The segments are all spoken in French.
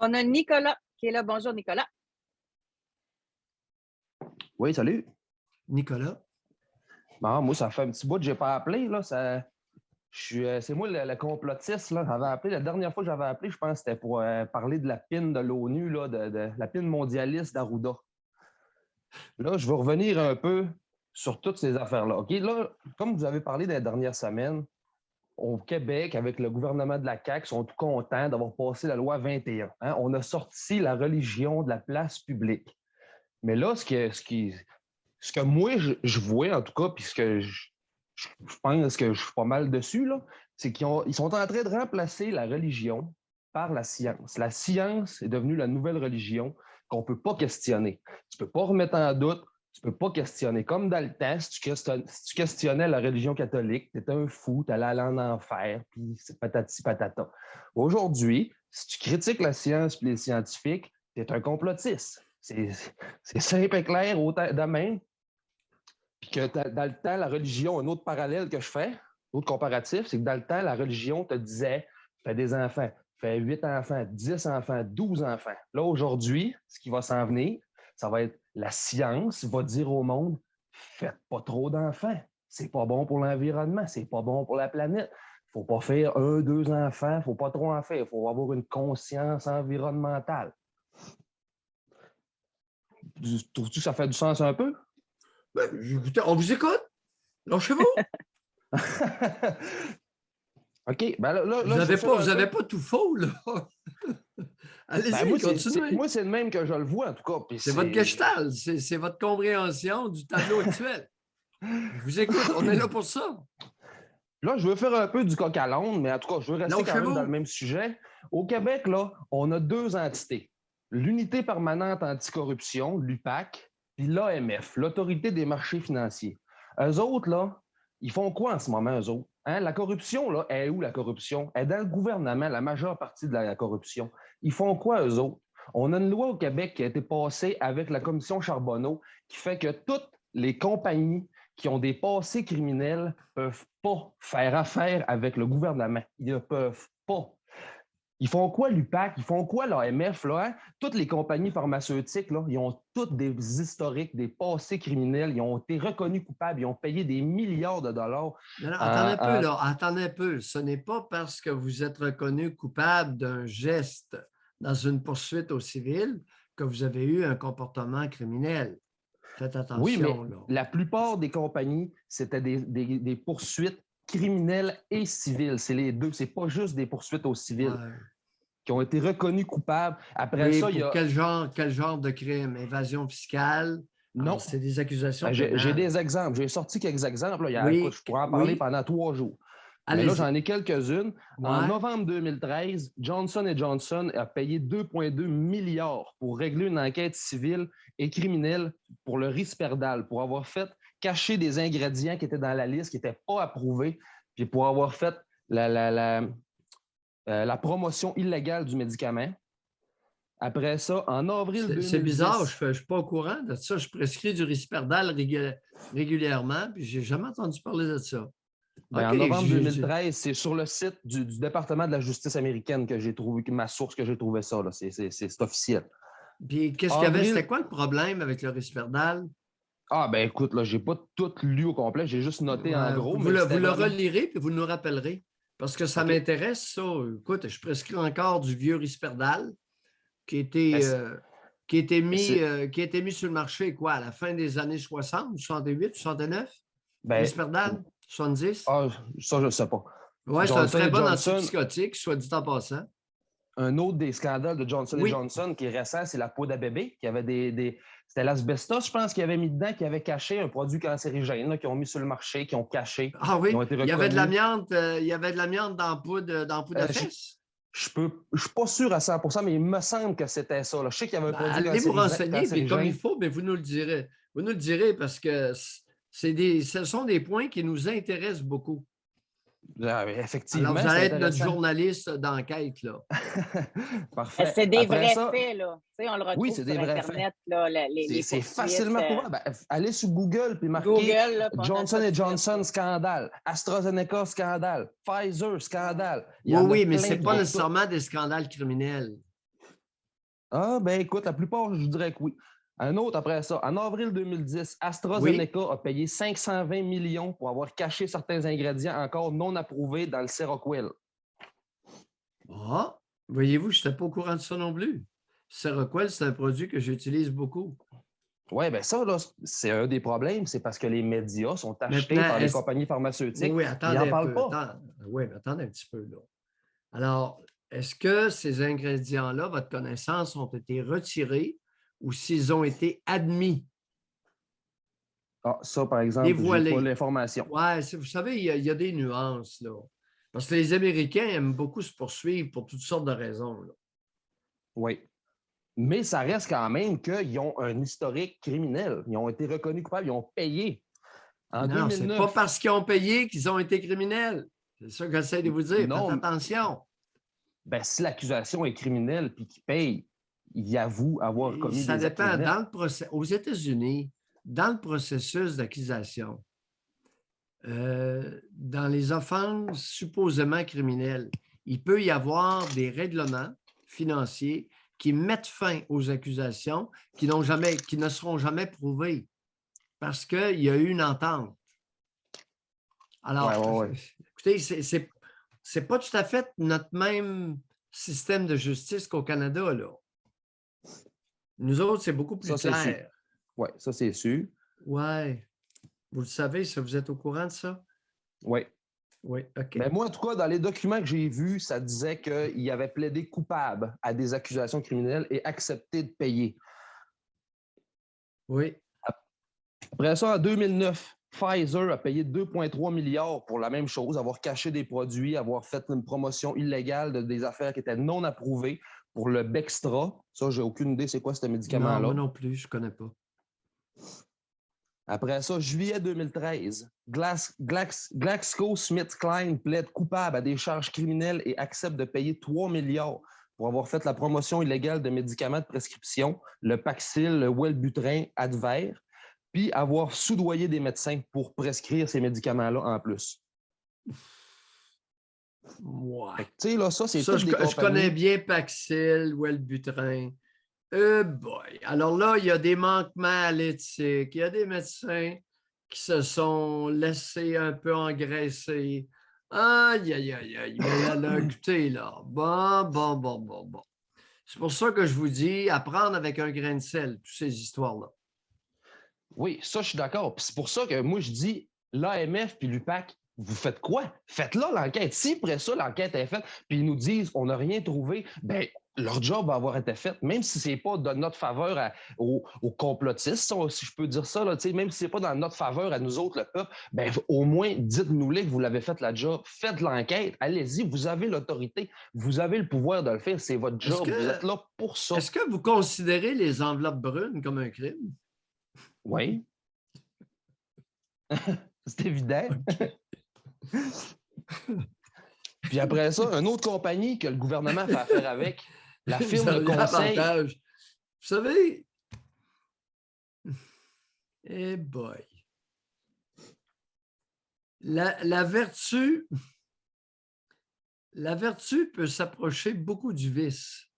On a Nicolas qui est là. Bonjour, Nicolas. Oui, salut. Nicolas. Bon, moi, ça fait un petit bout que je n'ai pas appelé. Là, c'est moi le complotiste. Là. J'avais appelé, la dernière fois que j'avais appelé, je pense que c'était pour parler de la PIN de l'ONU, là, de la PIN mondialiste d'Arruda. Là, je vais revenir un peu sur toutes ces affaires-là. OK? Là, comme vous avez parlé dans les dernières semaines, au Québec, avec le gouvernement de la CAQ, ils sont tout contents d'avoir passé la loi 21. Hein? On a sorti la religion de la place publique. Mais là, ce que moi, je vois, en tout cas, puis ce que je pense que je suis pas mal dessus, là, c'est ils sont en train de remplacer la religion par la science. La science est devenue la nouvelle religion qu'on ne peut pas questionner. Tu ne peux pas remettre en doute, tu ne peux pas questionner. Comme dans le temps, si tu questionnais la religion catholique, tu étais un fou, tu allais aller en enfer, puis c'est patati patata. Aujourd'hui, si tu critiques la science et les scientifiques, tu es un complotiste. C'est simple et clair de même. Puis que dans le temps, la religion, un autre parallèle que je fais, un autre comparatif, c'est que dans le temps, la religion te disait fais des enfants, fais 8 enfants, 10 enfants, 12 enfants. Là, aujourd'hui, ce qui va s'en venir, ça va être la science va dire au monde faites pas trop d'enfants. C'est pas bon pour l'environnement, c'est pas bon pour la planète. Il ne faut pas faire 1, 2 enfants, il ne faut pas trop en faire. Il faut avoir une conscience environnementale. Trouves-tu que ça fait du sens un peu? Ben, écoutez, on vous écoute. Lâchez-vous. OK. Ben là, vous n'avez pas tout faux, là. Allez-y, moi, continuez. Moi, c'est le même que je le vois, en tout cas. C'est votre gestalt, c'est votre compréhension du tableau actuel. Je vous écoute, on est là pour ça. Là, je veux faire un peu du coq à l'âne, mais en tout cas, je veux rester quand même dans le même sujet. Au Québec, là, on a deux entités. L'Unité permanente anticorruption, l'UPAC, puis l'AMF, l'Autorité des marchés financiers. Eux autres, là, ils font quoi en ce moment, eux autres? Hein? La corruption, là, elle est où la corruption? Elle est dans le gouvernement, la majeure partie de la corruption. Ils font quoi, eux autres? On a une loi au Québec qui a été passée avec la commission Charbonneau qui fait que toutes les compagnies qui ont des passés criminels ne peuvent pas faire affaire avec le gouvernement. Ils ne peuvent pas. Ils font quoi, l'UPAC? Ils font quoi, l'AMF? Là, hein? Toutes les compagnies pharmaceutiques, là, ils ont toutes des historiques, des passés criminels. Ils ont été reconnus coupables. Ils ont payé des milliards de dollars. Non, attendez un peu. Ce n'est pas parce que vous êtes reconnu coupable d'un geste dans une poursuite au civil que vous avez eu un comportement criminel. Faites attention. Oui, mais là. La plupart des compagnies, c'était des poursuites criminelles et civiles. C'est les deux. C'est pas juste des poursuites au civil. Ouais. Qui ont été reconnus coupables. Après ça, il y a... quel genre de crime? Évasion fiscale? Non. C'est des accusations. J'ai des exemples. J'ai sorti quelques exemples. Là. Écoute, je pourrais en parler pendant 3 jours. Mais là, j'en ai quelques-unes. Ouais. En novembre 2013, Johnson & Johnson a payé 2,2 milliards pour régler une enquête civile et criminelle pour le Risperdal, pour avoir fait cacher des ingrédients qui étaient dans la liste, qui n'étaient pas approuvés, puis pour avoir fait la promotion illégale du médicament. Après ça, en avril 2010... C'est bizarre, je ne suis pas au courant de ça. Je prescris du Risperdal régulièrement, puis je n'ai jamais entendu parler de ça. Okay, en novembre 2013, c'est sur le site du département de la justice américaine que j'ai trouvé, ma source que j'ai trouvé ça. C'est officiel. Puis qu'est-ce qu'il y avait? C'était quoi le problème avec le Risperdal? Ah, ben écoute, là, j'ai pas tout lu au complet, j'ai juste noté en gros. Vous le relirez puis vous nous rappellerez. Parce que ça m'intéresse, ça. Écoute, je prescris encore du vieux Risperdal qui a été mis sur le marché quoi, à la fin des années 60, 68, 69? Risperdal? 70? Ah, ça, je ne sais pas. Oui, c'est un très bon antipsychotique, soit dit en passant. Un autre des scandales de Johnson & Johnson qui est récent, c'est la poudre à bébé, qui avait c'était l'asbestos, je pense, qu'il avait mis dedans, qui avait caché un produit cancérigène, qu'ils ont mis sur le marché, qui ont caché. Ah oui? Il y avait de l'amiante dans la poudre à fesses? Je ne suis pas sûr à 100%, mais il me semble que c'était ça. Là. Je sais qu'il y avait un produit allez vous renseigner, puis comme il faut, mais vous nous le direz. Vous nous le direz parce que ce sont des points qui nous intéressent beaucoup. Ah, effectivement. Alors, vous allez être notre journaliste d'enquête, là. Parfait. C'est des vrais faits, là. Tu sais, on le retrouve sur Internet, là, c'est facilement trouvable. Allez sur Google puis marquez Johnson & Johnson scandale, AstraZeneca scandale, Pfizer scandale. Oui, mais ce n'est pas nécessairement des scandales criminels. Ah, ben écoute, la plupart, je dirais que oui. Un autre après ça. En avril 2010, AstraZeneca a payé 520 millions pour avoir caché certains ingrédients encore non approuvés dans le Seroquel. Ah, voyez-vous, je n'étais pas au courant de ça non plus. Seroquel, c'est un produit que j'utilise beaucoup. Oui, bien ça, là, c'est un des problèmes, c'est parce que les médias sont achetés Maintenant, par les compagnies pharmaceutiques. Oui, Ils attendez n'en un parlent peu. pas. Oui, mais attendez un petit peu, là. Alors, est-ce que ces ingrédients-là, votre connaissance, ont été retirés ou s'ils ont été admis, Ah, ça, par exemple, je n'ai pas dévoilés? l'information. Oui, vous savez, il y a des nuances, là. Parce que les Américains aiment beaucoup se poursuivre pour toutes sortes de raisons, là. Oui. Mais ça reste quand même qu'ils ont un historique criminel. Ils ont été reconnus coupables, ils ont payé. En Non, ce n'est pas 2009, parce qu'ils ont payé qu'ils ont été criminels. C'est ça que j'essaie de vous dire. Faites non, attention. ben, si l'accusation est criminelle puis qu'ils payent, ils avouent avoir Et commis ça des actes dépend. criminels. Dans le procès, aux États-Unis, dans le processus d'accusation, dans les offenses supposément criminelles, il peut y avoir des règlements financiers qui mettent fin aux accusations qui ne seront jamais prouvées parce qu'il y a eu une entente. Alors, Ouais. écoutez, c'est pas tout à fait notre même système de justice qu'au Canada, là. Nous autres, c'est beaucoup plus clair. Oui, ça, c'est sûr. Oui. Vous le savez, ça, vous êtes au courant de ça? Oui. Oui, OK. Mais moi, en tout cas, dans les documents que j'ai vus, ça disait qu'il avait plaidé coupable à des accusations criminelles et accepté de payer. Oui. Après ça, en 2009, Pfizer a payé 2,3 milliards pour la même chose, avoir caché des produits, avoir fait une promotion illégale de des affaires qui étaient non approuvées pour le Bextra. Ça, j'ai aucune idée c'est quoi ce médicament-là. Non, moi non plus, je ne connais pas. Après ça, juillet 2013, GlaxoSmithKline plaide coupable à des charges criminelles et accepte de payer 3 milliards pour avoir fait la promotion illégale de médicaments de prescription, le Paxil, le Wellbutrin, Advair, puis avoir soudoyé des médecins pour prescrire ces médicaments-là en plus. Ouais. Tu sais, là, ça, c'est Ça, toutes des compagnies... je connais bien Paxil, Wellbutrin. Boy. Alors là, il y a des manquements à l'éthique. Il y a des médecins qui se sont laissés un peu engraisser. Aïe, aïe, aïe, aïe. Mais là, écoutez, là. Bon. C'est pour ça que je vous dis, apprendre avec un grain de sel, toutes ces histoires-là. Oui, ça, je suis d'accord. Puis c'est pour ça que moi, je dis, l'AMF puis l'UPAC, vous faites quoi? Faites-là l'enquête. Si après ça, l'enquête est faite, puis ils nous disent on n'a rien trouvé, bien, leur job va avoir été fait, même si ce n'est pas de notre faveur aux complotistes, si je peux dire ça, là, même si ce n'est pas dans notre faveur à nous autres, le peuple, bien, au moins, dites-nous-les que vous l'avez fait la job. Faites l'enquête, allez-y, vous avez l'autorité, vous avez le pouvoir de le faire, c'est votre job, vous êtes là pour ça. Est-ce que vous considérez les enveloppes brunes comme un crime? Oui. C'est évident. Okay. Puis après ça, une autre compagnie que le gouvernement fait affaire avec, la firme de conseil. Vous savez, eh boy, la vertu peut s'approcher beaucoup du vice.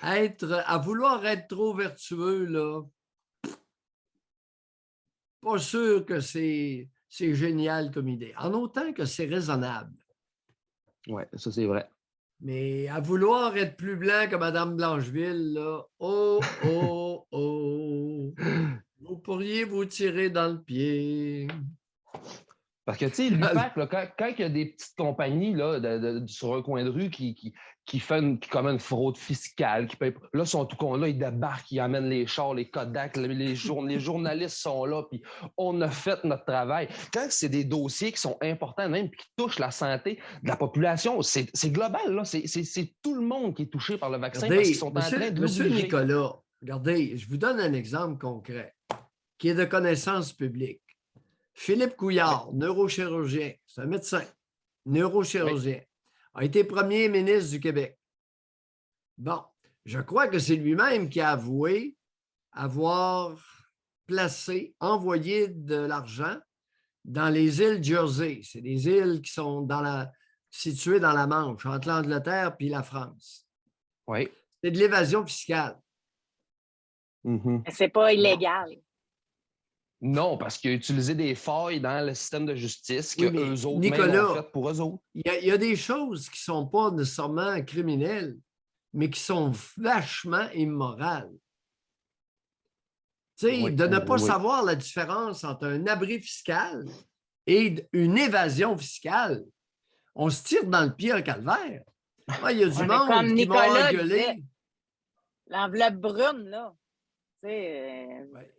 À vouloir être trop vertueux, là, pas sûr que c'est génial comme idée, en autant que c'est raisonnable. Oui, ça c'est vrai. Mais à vouloir être plus blanc que Mme Blancheville, là, oh, vous pourriez vous tirer dans le pied. Parce que, tu sais, l'UPAC, quand il y a des petites compagnies là, sur un coin de rue qui commettent une fraude fiscale, qui paye, là, ils sont tout cons, là, ils débarquent, ils amènent les chars, les Kodak, les journalistes sont là, puis on a fait notre travail. Quand c'est des dossiers qui sont importants même, puis qui touchent la santé de la population, c'est global, là. C'est tout le monde qui est touché par le vaccin parce qu'ils sont en train de l'obliger. Monsieur Nicolas, regardez, je vous donne un exemple concret qui est de connaissance publique. Philippe Couillard, neurochirurgien, c'est un médecin, neurochirurgien, a été premier ministre du Québec. Bon, je crois que c'est lui-même qui a avoué avoir envoyé de l'argent dans les îles Jersey. C'est des îles qui sont situées dans la Manche, entre l'Angleterre et la France. Oui. C'est de l'évasion fiscale. C'est pas illégal. Non, parce qu'il a utilisé des failles dans le système de justice que eux autres Nicolas, ont fait pour eux autres. Il y a des choses qui ne sont pas nécessairement criminelles, mais qui sont vachement immorales. Tu sais, de ne pas savoir la différence entre un abri fiscal et une évasion fiscale, on se tire dans le pied un calvaire. Moi, il y a du monde qui m'a engueulé. L'enveloppe brune, là.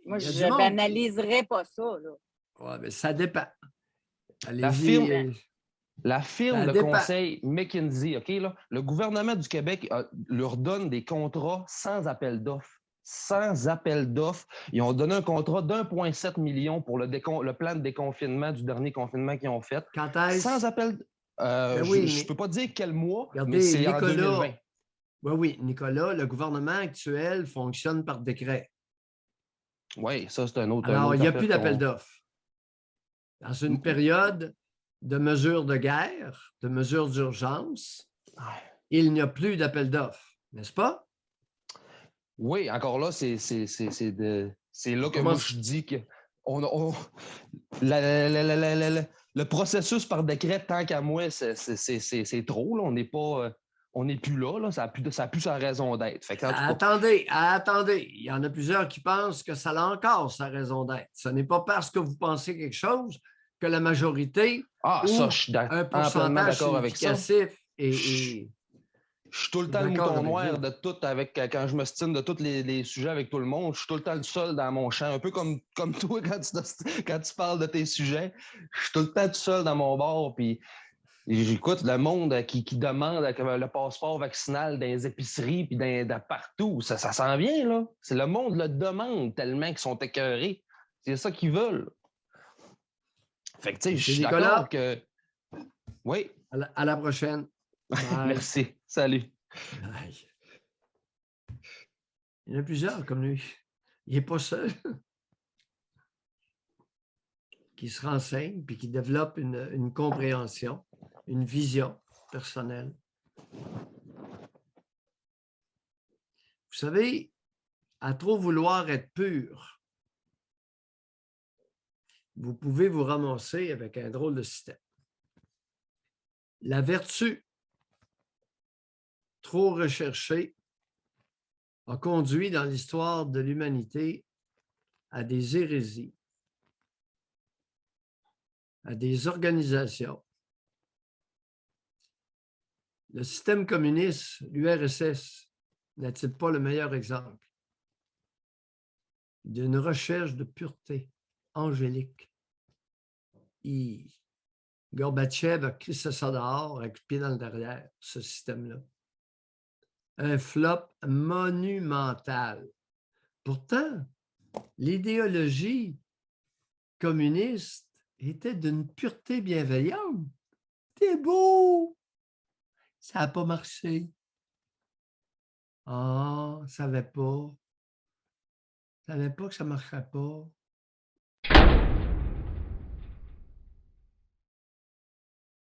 Moi, je ne banaliserais pas ça. Oui, mais ça dépend. La firme de conseil McKinsey, OK, là, le gouvernement du Québec leur donne des contrats sans appel d'offres. Sans appel d'offres. Ils ont donné un contrat d'1,7 million pour le plan de déconfinement du dernier confinement qu'ils ont fait. Quand est-ce? Sans appel. Je ne peux pas dire quel mois, mais c'est en 2020. Oui, Nicolas, le gouvernement actuel fonctionne par décret. Oui, ça, c'est un autre. Alors, il n'y a plus d'appel d'offres. Dans une période de mesures de guerre, de mesures d'urgence, il n'y a plus d'appel d'offres, n'est-ce pas? Oui, encore là, c'est là que moi je dis que le processus par décret, tant qu'à moi, c'est trop. Là. On n'est plus là. Ça n'a plus sa raison d'être. Attendez. Il y en a plusieurs qui pensent que ça a encore sa raison d'être. Ce n'est pas parce que vous pensez quelque chose que la majorité ça, je suis un pourcentage significatif je suis tout le temps le mouton noir de tout quand je me stime de tous les sujets avec tout le monde. Je suis tout le temps le seul dans mon champ. Un peu comme toi quand tu parles de tes sujets. Je suis tout le temps tout seul dans mon bord. Puis j'écoute le monde qui demande le passeport vaccinal dans les épiceries puis de partout. Ça s'en vient, là. C'est le monde le demande tellement qu'ils sont écœurés. C'est ça qu'ils veulent. Fait que, tu sais, je suis d'accord que... Oui. À la prochaine. Merci. Salut. Bye. Il y en a plusieurs comme lui. Il n'est pas seul. Qui se renseigne puis qui développe une compréhension, une vision personnelle. Vous savez, à trop vouloir être pur, vous pouvez vous ramasser avec un drôle de système. La vertu trop recherchée a conduit dans l'histoire de l'humanité à des hérésies, à des organisations. Le système communiste, l'URSS, n'est-il pas le meilleur exemple d'une recherche de pureté angélique? Gorbatchev a crissé ça dehors avec le pied dans le derrière, ce système-là. Un flop monumental. Pourtant, l'idéologie communiste était d'une pureté bienveillante. C'est beau! Ça n'a pas marché. Ah, ça ne savait pas. Ça ne savait pas que ça ne marcherait pas.